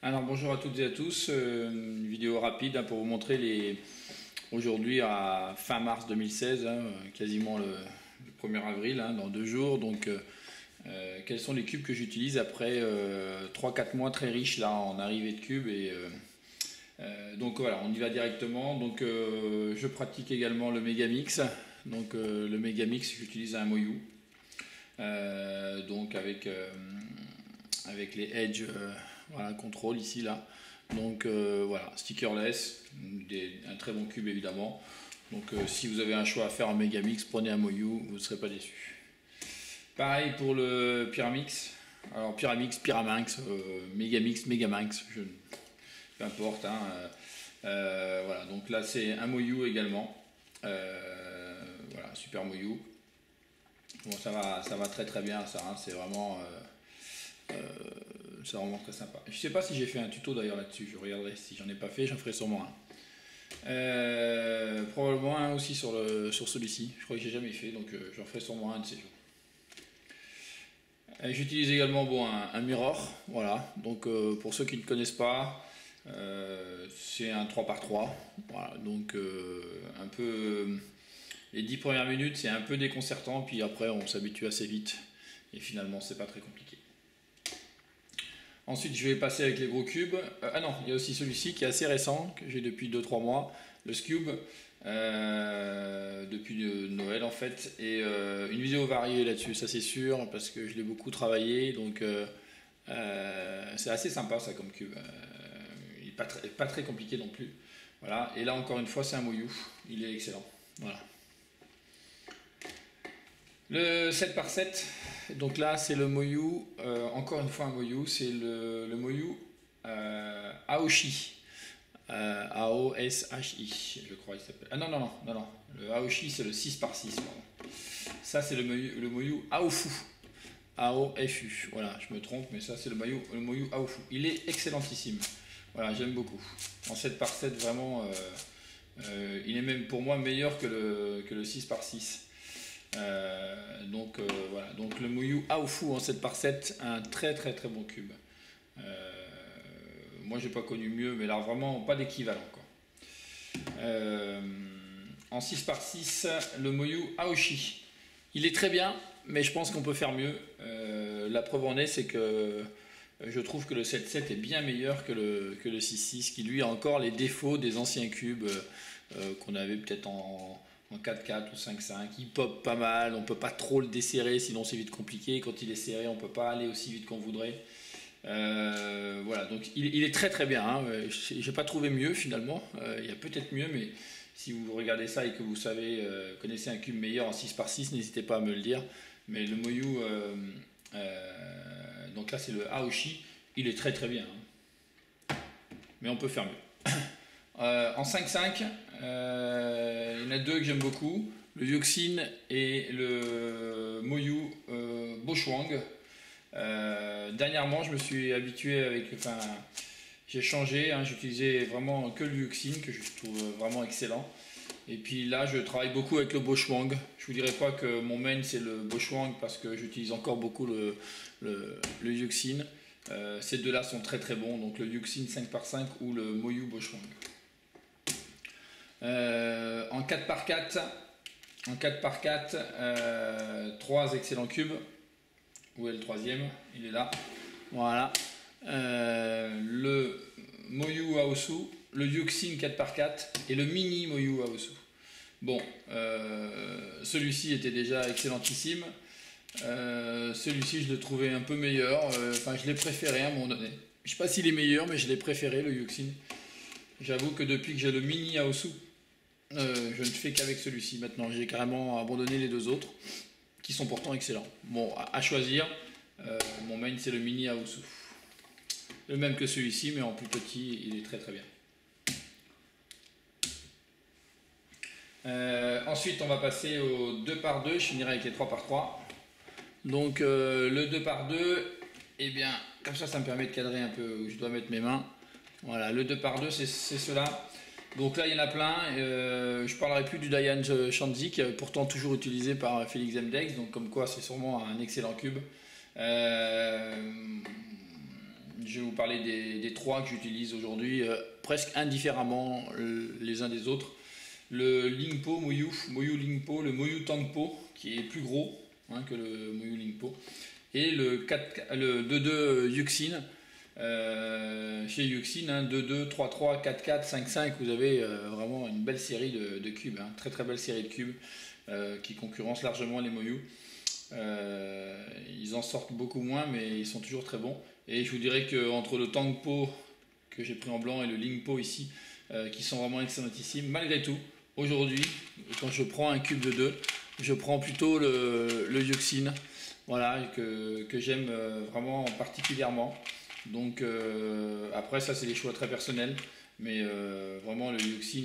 Alors bonjour à toutes et à tous, une vidéo rapide pour vous montrer aujourd'hui à fin mars 2016, quasiment le 1er avril, dans 2 jours, donc quels sont les cubes que j'utilise après 3-4 mois très riches là en arrivée de cubes donc voilà, on y va directement. Donc je pratique également le Megamix. Donc le Megamix, j'utilise un Moyu, donc avec les Edge voilà, contrôle ici là. Donc voilà, stickerless, un très bon cube évidemment. Donc si vous avez un choix à faire en Megamix, prenez un Moyu, vous ne serez pas déçus. Pareil pour le Pyramix. Alors Pyramix, Pyraminx, Megamix, Megaminx, peu importe. Voilà, donc là c'est un Moyu également. Voilà, super Moyu. Bon, ça va très très bien ça, c'est vraiment très sympa. Je sais pas si j'ai fait un tuto d'ailleurs là-dessus, je regarderai. Si j'en ai pas fait, j'en ferai sûrement un. Probablement un aussi sur celui-ci. Je crois que j'ai jamais fait, donc j'en ferai sûrement un de ces jours. J'utilise également un mirror, voilà. Donc pour ceux qui ne connaissent pas, c'est un 3x3. Voilà, donc un peu les 10 premières minutes c'est un peu déconcertant, puis après on s'habitue assez vite et finalement c'est pas très compliqué. Ensuite je vais passer avec les gros cubes. Ah non, il y a aussi celui-ci qui est assez récent, que j'ai depuis 2-3 mois, le Scube, depuis Noël en fait, et une vidéo variée là-dessus, ça c'est sûr, parce que je l'ai beaucoup travaillé, donc c'est assez sympa ça comme cube. Il n'est pas très compliqué non plus. Voilà, et là encore une fois c'est un Moyu, il est excellent. Voilà. Le 7x7, donc là c'est le Moyu, encore une fois un Moyu, c'est le Moyu Aoshi. A-O-S-H-I, je crois il s'appelle. Ah non, le Aoshi c'est le 6x6. Ça c'est le Moyu Aofu. A-O-F-U, voilà, je me trompe, mais ça c'est le Moyu Aofu. Il est excellentissime. Voilà, j'aime beaucoup. En 7x7, vraiment, il est même pour moi meilleur que le 6x6. Donc voilà, donc le Moyu Aofu en 7x7, un très très très bon cube. Moi j'ai pas connu mieux, mais là vraiment pas d'équivalent quoi. En 6x6, le Moyu Aoshi, il est très bien, mais je pense qu'on peut faire mieux. La preuve en est, c'est que je trouve que le 7.7 est bien meilleur que le 6.6, qui lui a encore les défauts des anciens cubes qu'on avait peut-être en 4.4 ou 5.5. Il pop pas mal, on peut pas trop le desserrer, sinon c'est vite compliqué. Quand il est serré, on peut pas aller aussi vite qu'on voudrait. Voilà, donc il est très très bien. J'ai pas trouvé mieux finalement. Il y a peut-être mieux, mais si vous regardez ça et que vous connaissez un cube meilleur en 6x6, n'hésitez pas à me le dire. Mais le Moyu, donc là c'est le Aoshi, il est très très bien. Mais on peut faire mieux. En 5.5, il y en a deux que j'aime beaucoup, le Yuxin et le Moyu Bochuang. Dernièrement, je me suis habitué j'ai changé, j'utilisais vraiment que le Yuxin, que je trouve vraiment excellent. Et puis là, je travaille beaucoup avec le Bochuang. Je vous dirais pas que mon main c'est le Bochuang parce que j'utilise encore beaucoup le Yuxin. Ces deux-là sont très très bons, donc le Yuxin 5x5 ou le Moyu Bochuang. En 4x4, 3 excellents cubes. Où est le troisième? Il est là. Voilà. Le Moyu Aosu, le Yuxin 4x4 et le mini Moyu Aosu. Bon, celui-ci était déjà excellentissime. Celui-ci, je le trouvais un peu meilleur. Je l'ai préféré à un moment donné. Je ne sais pas s'il est meilleur, mais je l'ai préféré, le Yuxin. J'avoue que depuis que j'ai le mini Aosu, je ne fais qu'avec celui-ci maintenant. J'ai carrément abandonné les deux autres, qui sont pourtant excellents. Bon, à choisir, mon main c'est le mini Aosu. Le même que celui-ci, mais en plus petit, il est très très bien. Ensuite, on va passer au 2x2, je finirai avec les 3x3. Donc le 2x2, eh bien, comme ça me permet de cadrer un peu où je dois mettre mes mains. Voilà, le 2x2, c'est cela. Donc là, il y en a plein. Je ne parlerai plus du Dayan Shanzi, qui est pourtant toujours utilisé par Félix Mdeix, donc comme quoi c'est sûrement un excellent cube. je vais vous parler des trois que j'utilise aujourd'hui, presque indifféremment les uns des autres. Le Lingpo Moyu Lingpo, le Moyu Tangpo, qui est plus gros que le Moyu Lingpo, et le 2.2 Yuxin. Chez Yuxin, 2.2, 3.3, 4.4, 5.5, vous avez vraiment une belle série de cubes, très très belle série de cubes qui concurrencent largement les Moyu. Ils en sortent beaucoup moins, mais ils sont toujours très bons. Et je vous dirais qu'entre le Tangpo que j'ai pris en blanc et le Lingpo ici, qui sont vraiment excellentissimes, malgré tout, aujourd'hui, quand je prends un cube de 2, je prends plutôt le Yuxin, voilà, que j'aime vraiment particulièrement. Donc après, ça c'est des choix très personnels, mais vraiment le Yuxin,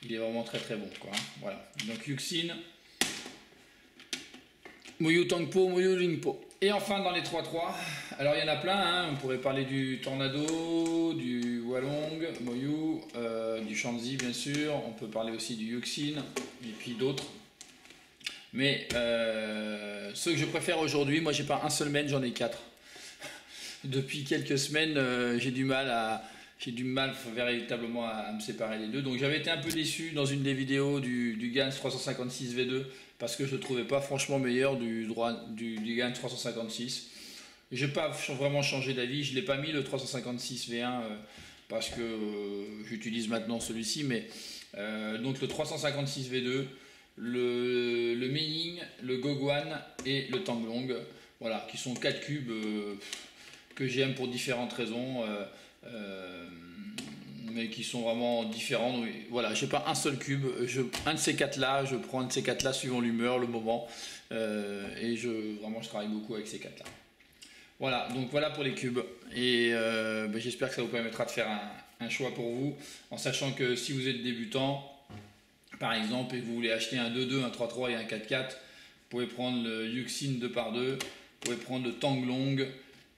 il est vraiment très très bon, quoi, voilà. Donc Yuxin, Moyu Tangpo, Moyu Lingpo. Et enfin dans les 3-3, alors il y en a plein, on pourrait parler du Tornado, du Hualong, Moyu, du Shanzi bien sûr, on peut parler aussi du Yuxin, et puis d'autres. Mais ceux que je préfère aujourd'hui, moi j'ai pas un seul main, j'en ai 4. Depuis quelques semaines, j'ai du mal véritablement à me séparer des deux. Donc j'avais été un peu déçu dans une des vidéos du Gans 356 V2 parce que je ne le trouvais pas franchement meilleur du Gans 356. Je n'ai pas vraiment changé d'avis, je ne l'ai pas mis le 356 V1 parce que j'utilise maintenant celui-ci, mais donc le 356 V2, le Meining, le Goguan et le Tanglong, voilà, qui sont 4 cubes que j'aime pour différentes raisons, mais qui sont vraiment différents. Donc, voilà, j'ai pas un seul cube, un de ces 4 là, je prends un de ces 4 là suivant l'humeur, le moment, et vraiment je travaille beaucoup avec ces 4 là. Voilà, donc voilà pour les cubes, et j'espère que ça vous permettra de faire un choix pour vous, en sachant que si vous êtes débutant, par exemple, et que vous voulez acheter un 2.2, un 3.3 et un 4.4, vous pouvez prendre le Yuxin 2x2, vous pouvez prendre le Tanglong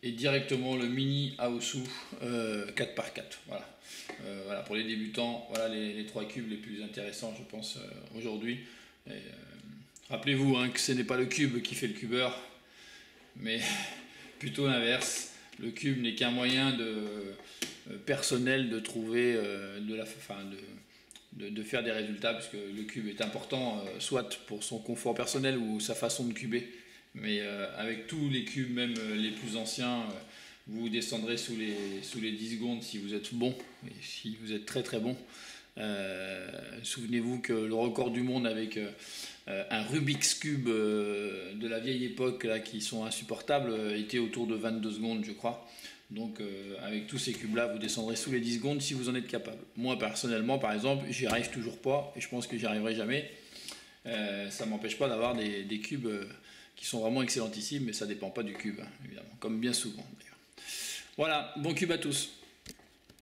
et directement le Mini Aosu 4x4. Voilà. Voilà, pour les débutants, voilà les 3 cubes les plus intéressants, je pense, aujourd'hui. Rappelez-vous que ce n'est pas le cube qui fait le cubeur, mais plutôt l'inverse. Le cube n'est qu'un moyen personnel de trouver de faire des résultats, parce que le cube est important, soit pour son confort personnel ou sa façon de cuber. Mais avec tous les cubes, même les plus anciens, vous descendrez sous les 10 secondes si vous êtes bon, et si vous êtes très très bon. Souvenez-vous que le record du monde avec un Rubik's Cube de la vieille époque, là, qui sont insupportables, était autour de 22 secondes, je crois. Donc avec tous ces cubes là, vous descendrez sous les 10 secondes si vous en êtes capable. Moi personnellement, par exemple, j'y arrive toujours pas, et je pense que j'y arriverai jamais. Ça ne m'empêche pas d'avoir des cubes qui sont vraiment excellentissimes, mais ça ne dépend pas du cube, évidemment, comme bien souvent d'ailleurs. Voilà, bon cube à tous.